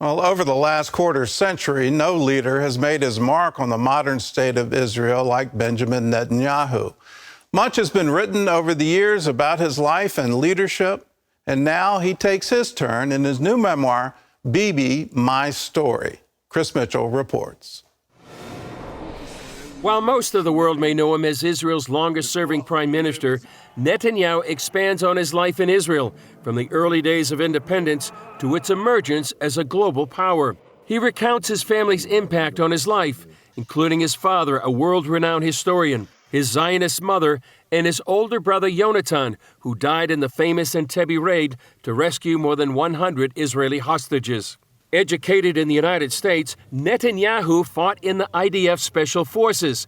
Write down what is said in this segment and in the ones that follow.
Well, over the last quarter century, no leader has made his mark on the modern state of Israel like Benjamin Netanyahu. Much has been written over the years about his life and leadership, and now he takes his turn in his new memoir, Bibi, My Story. Chris Mitchell reports. While most of the world may know him as Israel's longest-serving prime minister, Netanyahu expands on his life in Israel, from the early days of independence to its emergence as a global power. He recounts his family's impact on his life, including his father, a world-renowned historian, his Zionist mother, and his older brother Yonatan, who died in the famous Entebbe raid to rescue more than 100 Israeli hostages. Educated in the United States, Netanyahu fought in the IDF Special Forces.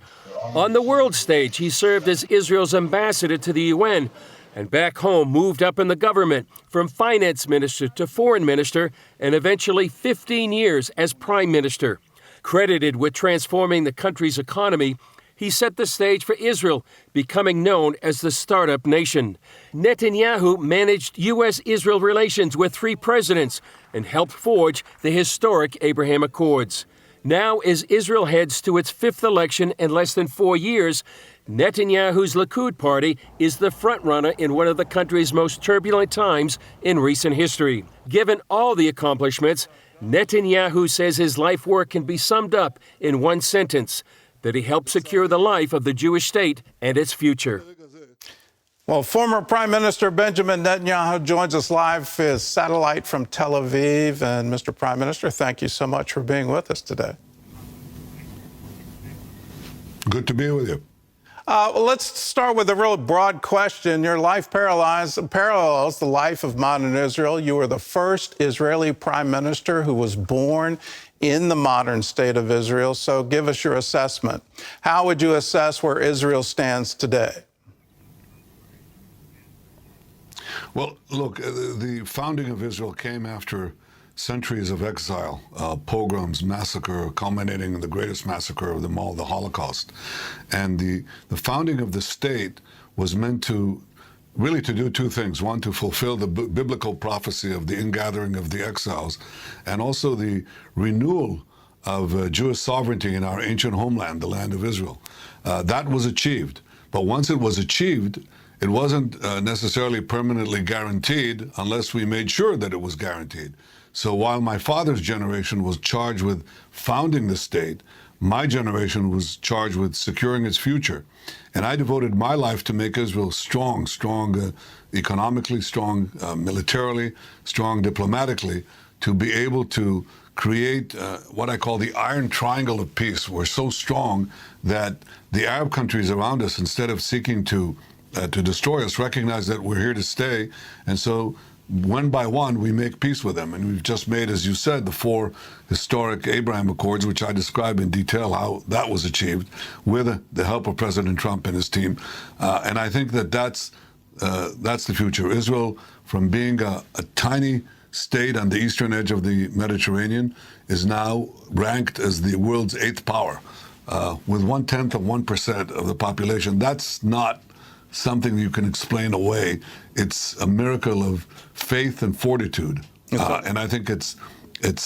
On the world stage, he served as Israel's ambassador to the UN, and back home moved up in the government from finance minister to foreign minister, and eventually 15 years as prime minister. Credited with transforming the country's economy, he set the stage for Israel, becoming known as the startup nation. Netanyahu managed U.S.-Israel relations with 3 presidents and helped forge the historic Abraham Accords. Now, as Israel heads to its 5th election in less than 4 years, Netanyahu's Likud party is the frontrunner in one of the country's most turbulent times in recent history. Given all the accomplishments, Netanyahu says his life work can be summed up in one sentence: that he helped secure the life of the Jewish state and its future. Well, former Prime Minister Benjamin Netanyahu joins us live via satellite from Tel Aviv. And Mr. Prime Minister, thank you so much for being with us today. Good to be with you. Well, let's start with a real broad question. Your life parallels the life of modern Israel. You were the first Israeli prime minister who was born in the modern state of Israel. So give us your assessment. How would you assess where Israel stands today? Well, look, the founding of Israel came after centuries of exile, pogroms, massacre, culminating in the greatest massacre of them all, the Holocaust. And the founding of the state was meant to really to do 2 things. One, to fulfill the biblical prophecy of the ingathering of the exiles, and also the renewal of Jewish sovereignty in our ancient homeland, the land of Israel. That was achieved. But once it was achieved, it wasn't necessarily permanently guaranteed unless we made sure that it was guaranteed. So while my father's generation was charged with founding the state, my generation was charged with securing its future. And I devoted my life to make Israel strong economically, strong militarily, strong diplomatically, to be able to create what I call the iron triangle of peace. We're so strong that the Arab countries around us, instead of seeking to destroy us, recognize that we're here to stay. And so one by one, we make peace with them. And we've just made, as you said, the 4 historic Abraham Accords, which I describe in detail how that was achieved with the help of President Trump and his team. And I think that that's the future. Israel, from being a tiny state on the eastern edge of the Mediterranean, is now ranked as the world's 8th power, with 1/10 of the population. That's not something you can explain away. It's a miracle of faith and fortitude. And I think it's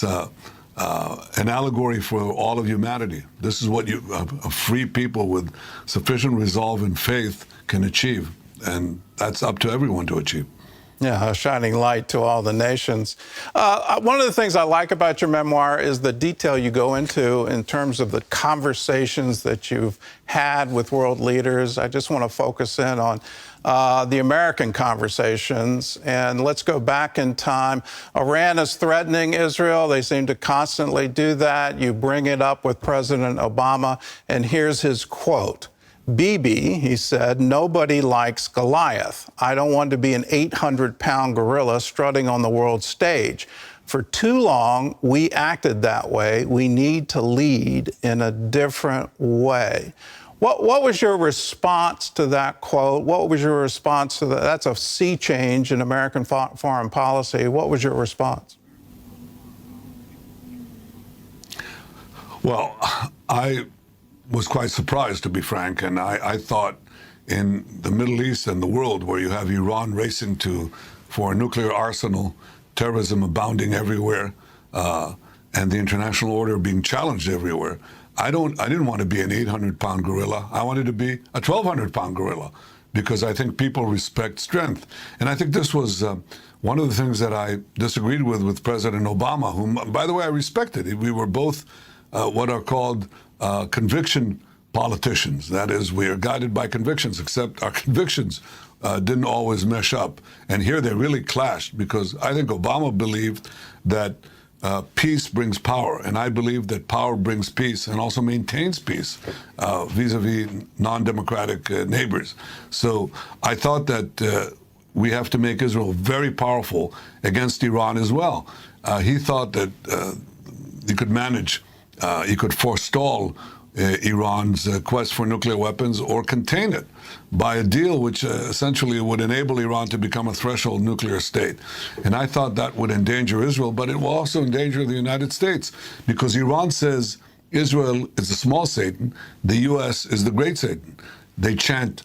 an allegory for all of humanity. This is what a free people with sufficient resolve and faith can achieve. And that's up to everyone to achieve. Yeah, a shining light to all the nations. One of the things I like about your memoir is the detail you go into in terms of the conversations that you've had with world leaders. I just want to focus in on the American conversations. And let's go back in time. Iran is threatening Israel. They seem to constantly do that. You bring it up with President Obama. And here's his quote. Bibi, he said, nobody likes Goliath. I don't want to be an 800-pound gorilla strutting on the world stage. For too long, we acted that way. We need to lead in a different way. What was your response to that quote? What was your response to that? That's a sea change in American foreign policy. What was your response? Well, I was quite surprised, to be frank, and I thought in the Middle East and the world, where you have Iran racing for a nuclear arsenal, terrorism abounding everywhere, and the international order being challenged everywhere. I didn't want to be an 800-pound gorilla. I wanted to be a 1,200-pound gorilla, because I think people respect strength. And I think this was one of the things that I disagreed with President Obama, whom, by the way, I respected. We were both what are called conviction politicians. That is, we are guided by convictions, except our convictions didn't always mesh up. And here they really clashed, because I think Obama believed that peace brings power, and I believe that power brings peace and also maintains peace vis-a-vis non-democratic neighbors. So I thought that we have to make Israel very powerful against Iran as well. He thought that he could manage, he could forestall Iran's quest for nuclear weapons or contain it by a deal which essentially would enable Iran to become a threshold nuclear state. And I thought that would endanger Israel, but it will also endanger the United States, because Iran says Israel is the small Satan, the U.S. is the great Satan. They chant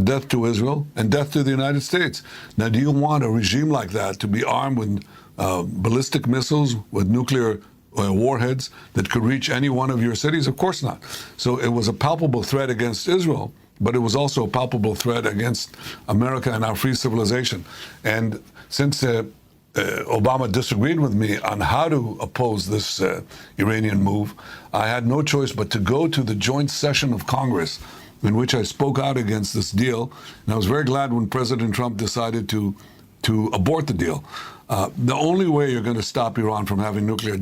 death to Israel and death to the United States. Now, do you want a regime like that to be armed with ballistic missiles, with nuclear warheads that could reach any one of your cities? Of course not. So it was a palpable threat against Israel, but it was also a palpable threat against America and our free civilization. And since Obama disagreed with me on how to oppose this Iranian move, I had no choice but to go to the joint session of Congress, in which I spoke out against this deal. And I was very glad when President Trump decided to abort the deal. The only way you're going to stop Iran from having nuclear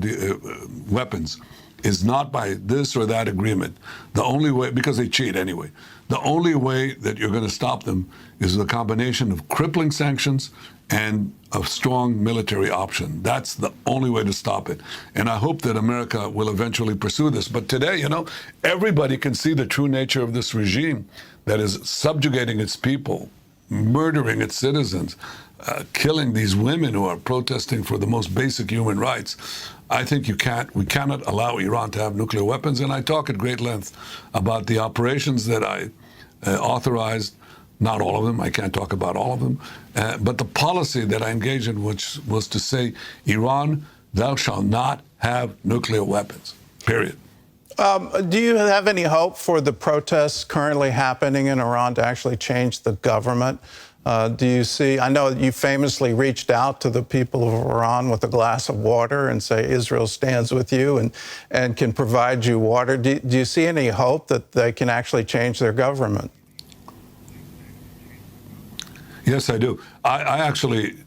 weapons is not by this or that agreement. The only way, because they cheat anyway, the only way that you're going to stop them is the combination of crippling sanctions and a strong military option. That's the only way to stop it. And I hope that America will eventually pursue this. But today, you know, everybody can see the true nature of this regime that is subjugating its people, murdering its citizens, killing these women who are protesting for the most basic human rights. I think we cannot allow Iran to have nuclear weapons. And I talk at great length about the operations that I authorized. Not all of them, I can't talk about all of them, but the policy that I engaged in, which was to say, Iran, thou shalt not have nuclear weapons, period. Do you have any hope for the protests currently happening in Iran to actually change the government? Do you see, I know you famously reached out to the people of Iran with a glass of water and say Israel stands with you and can provide you water. Do you see any hope that they can actually change their government? Yes, I do. I actually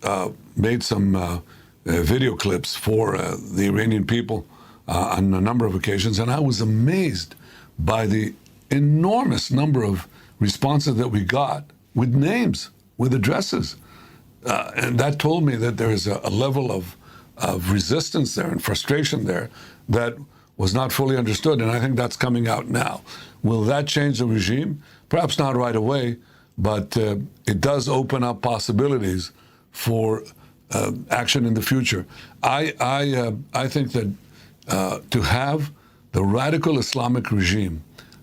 made some video clips for the Iranian people on a number of occasions, and I was amazed by the enormous number of responses that we got with names, with addresses. And that told me that there is a level of resistance there and frustration there that was not fully understood, and I think that's coming out now. Will that change the regime? Perhaps not right away, but it does open up possibilities for action in the future. I think that to have the radical Islamic regime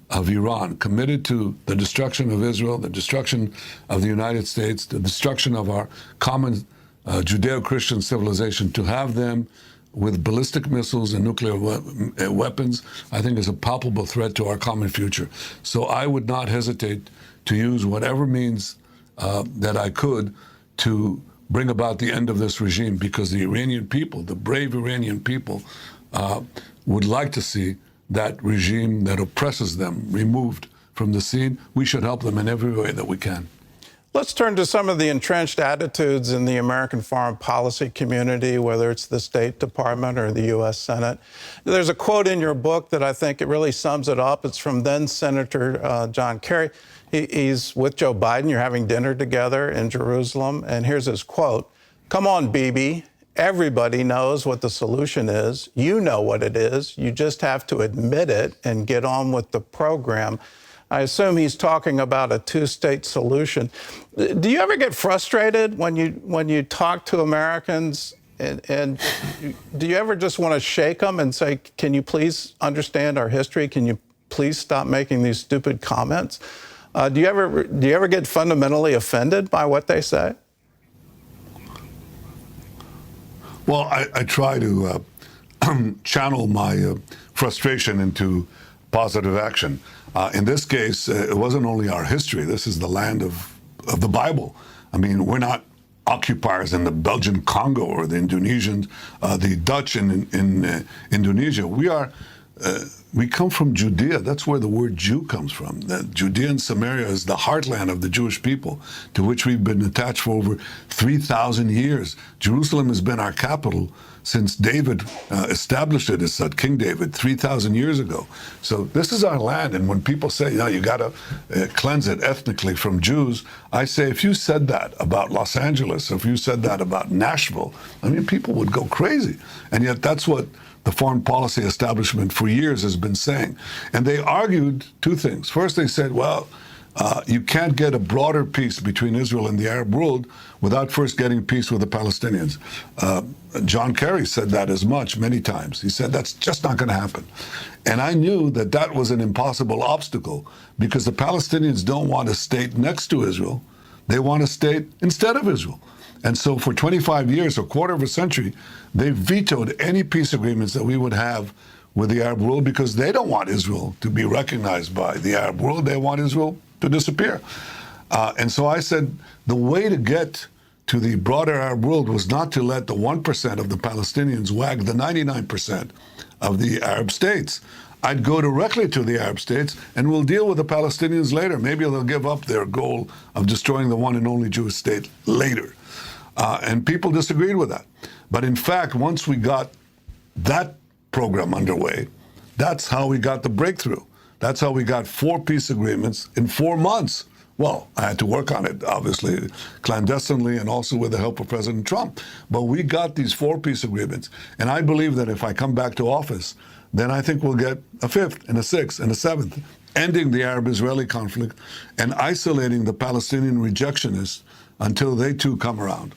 of Iran committed to the destruction of Israel, the destruction of the United States, the destruction of our common Judeo-Christian civilization, to have them with ballistic missiles and nuclear weapons, I think is a palpable threat to our common future. So I would not hesitate to use whatever means that I could to bring about the end of this regime, because the Iranian people, the brave Iranian people, would like to see that regime that oppresses them removed from the scene. We should help them in every way that we can. Let's turn to some of the entrenched attitudes in the American foreign policy community, whether it's the State Department or the U.S. Senate. There's a quote in your book that I think it really sums it up. It's from then Senator John Kerry. He's with Joe Biden. You're having dinner together in Jerusalem. And here's his quote. "Come on, Bibi. Everybody knows what the solution is. You know what it is. You just have to admit it and get on with the program." I assume he's talking about a two-state solution. Do you ever get frustrated when you talk to Americans, and do you ever just want to shake them and say, can you please understand our history? Can you please stop making these stupid comments? Do you ever get fundamentally offended by what they say? Well, I try to channel my frustration into positive action. In this case, it wasn't only our history. This is the land of the Bible. I mean, we're not occupiers in the Belgian Congo or the Indonesians, the Dutch in Indonesia. We come from Judea. That's where the word Jew comes from. Judea and Samaria is the heartland of the Jewish people, to which we've been attached for over 3,000 years. Jerusalem has been our capital since David established it as King David 3,000 years ago. So this is our land. And when people say, you got to cleanse it ethnically from Jews, I say, if you said that about Los Angeles, if you said that about Nashville, I mean, people would go crazy. And yet that's what the foreign policy establishment for years has been saying. And they argued two things. First, they said, well, you can't get a broader peace between Israel and the Arab world without first getting peace with the Palestinians. John Kerry said that as much many times. He said that's just not going to happen. And I knew that that was an impossible obstacle because the Palestinians don't want a state next to Israel. They want a state instead of Israel. And so for 25 years, a quarter of a century, they vetoed any peace agreements that we would have with the Arab world because they don't want Israel to be recognized by the Arab world. They want Israel to disappear. And so I said the way to get to the broader Arab world was not to let the 1% of the Palestinians wag the 99% of the Arab states. I'd go directly to the Arab states and we'll deal with the Palestinians later. Maybe they'll give up their goal of destroying the one and only Jewish state later. And people disagreed with that. But in fact, once we got that program underway, that's how we got the breakthrough. That's how we got 4 peace agreements in 4 months. Well, I had to work on it, obviously, clandestinely and also with the help of President Trump. But we got these 4 peace agreements. And I believe that if I come back to office, then I think we'll get a 5th and a 6th and a 7th, ending the Arab-Israeli conflict and isolating the Palestinian rejectionists until they too come around.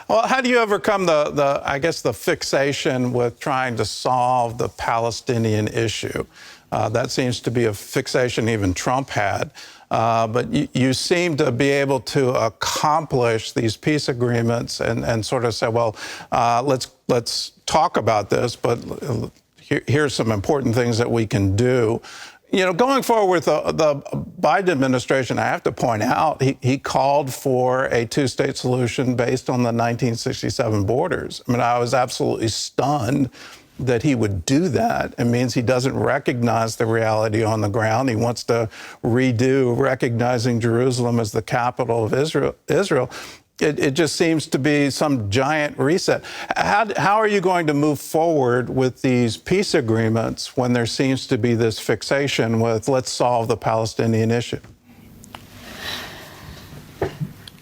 Well, how do you overcome the fixation with trying to solve the Palestinian issue? That seems to be a fixation even Trump had. But you seem to be able to accomplish these peace agreements and sort of say, well, let's talk about this, but here's some important things that we can do. You know, going forward with the Biden administration, I have to point out, he called for a 2-state solution based on the 1967 borders. I mean, I was absolutely stunned that he would do that. It means he doesn't recognize the reality on the ground. He wants to redo recognizing Jerusalem as the capital of Israel. It just seems to be some giant reset. How are you going to move forward with these peace agreements when there seems to be this fixation with let's solve the Palestinian issue?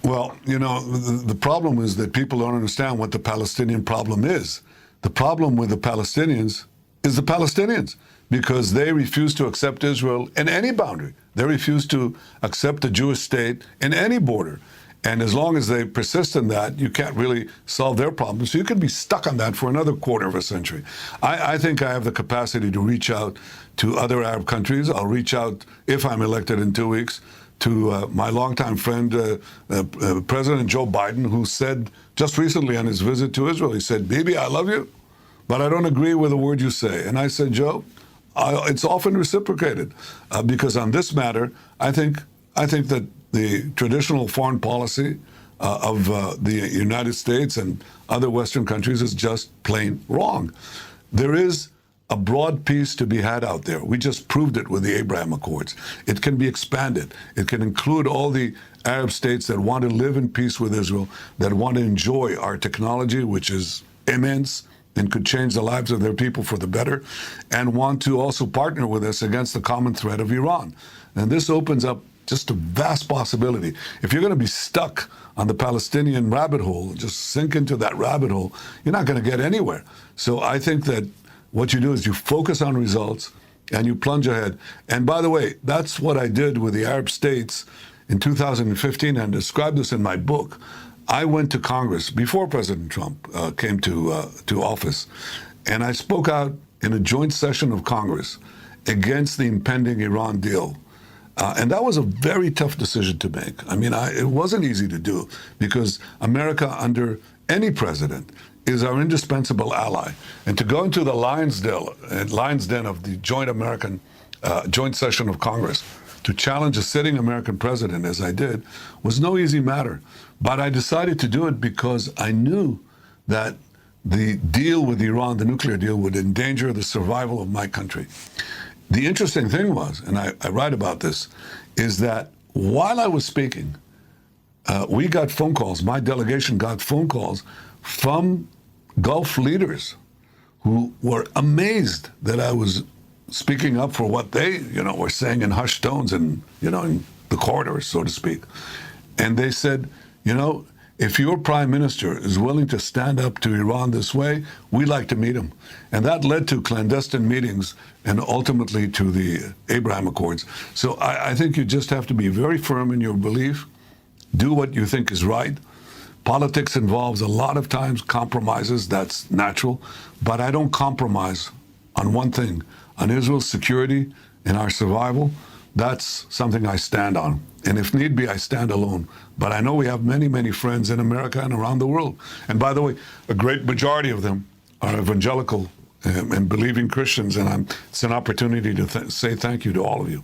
Well, you know, the problem is that people don't understand what the Palestinian problem is. The problem with the Palestinians is the Palestinians because they refuse to accept Israel in any boundary. They refuse to accept a Jewish state in any border. And as long as they persist in that, you can't really solve their problems. So you could be stuck on that for another quarter of a century. I think I have the capacity to reach out to other Arab countries. I'll reach out, if I'm elected in 2 weeks, to my longtime friend, President Joe Biden, who said just recently on his visit to Israel, he said, Bibi, I love you, but I don't agree with a word you say. And I said, Joe, it's often reciprocated because on this matter, I think that the traditional foreign policy of the United States and other Western countries is just plain wrong. There is a broad peace to be had out there. We just proved it with the Abraham Accords. It can be expanded. It can include all the Arab states that want to live in peace with Israel, that want to enjoy our technology, which is immense and could change the lives of their people for the better, and want to also partner with us against the common threat of Iran. And this opens up just a vast possibility. If you're going to be stuck on the Palestinian rabbit hole, just sink into that rabbit hole, you're not going to get anywhere. So I think that what you do is you focus on results and you plunge ahead. And by the way, that's what I did with the Arab states in 2015 and described this in my book. I went to Congress before President Trump came to office, and I spoke out in a joint session of Congress against the impending Iran deal. And that was a very tough decision to make. I mean, it wasn't easy to do because America, under any president, is our indispensable ally. And to go into the lion's den of the joint session of Congress to challenge a sitting American president, as I did, was no easy matter. But I decided to do it because I knew that the deal with Iran, the nuclear deal, would endanger the survival of my country. The interesting thing was, and I write about this, is that while I was speaking, we got phone calls, my delegation got phone calls from Gulf leaders who were amazed that I was speaking up for what they, were saying in hushed tones and, in the corridors, so to speak. And they said, if your prime minister is willing to stand up to Iran this way, we'd like to meet him. And that led to clandestine meetings and ultimately to the Abraham Accords. So I think you just have to be very firm in your belief, do what you think is right. Politics involves a lot of times compromises, that's natural, but I don't compromise on one thing, on Israel's security and our survival. That's something I stand on. And if need be, I stand alone. But I know we have many, many friends in America and around the world. And by the way, a great majority of them are evangelical and believing Christians. And it's an opportunity to say thank you to all of you.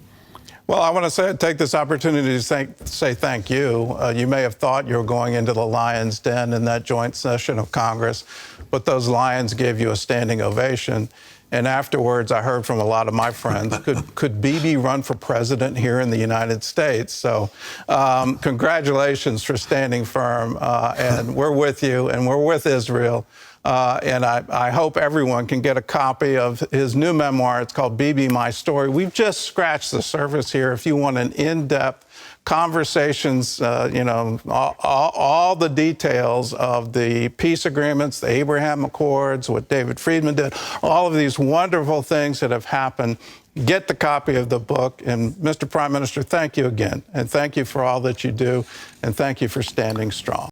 Well, I want to take this opportunity to say thank you. You may have thought you were going into the lion's den in that joint session of Congress, but those lions gave you a standing ovation. And afterwards, I heard from a lot of my friends, could Bibi run for president here in the United States? So congratulations for standing firm. And we're with you, and we're with Israel. And I hope everyone can get a copy of his new memoir. It's called Bibi, My Story. We've just scratched the surface here. If you want an in-depth conversations, all the details of the peace agreements, the Abraham Accords, what David Friedman did, all of these wonderful things that have happened. Get the copy of the book. And Mr. Prime Minister, thank you again. And thank you for all that you do. And thank you for standing strong.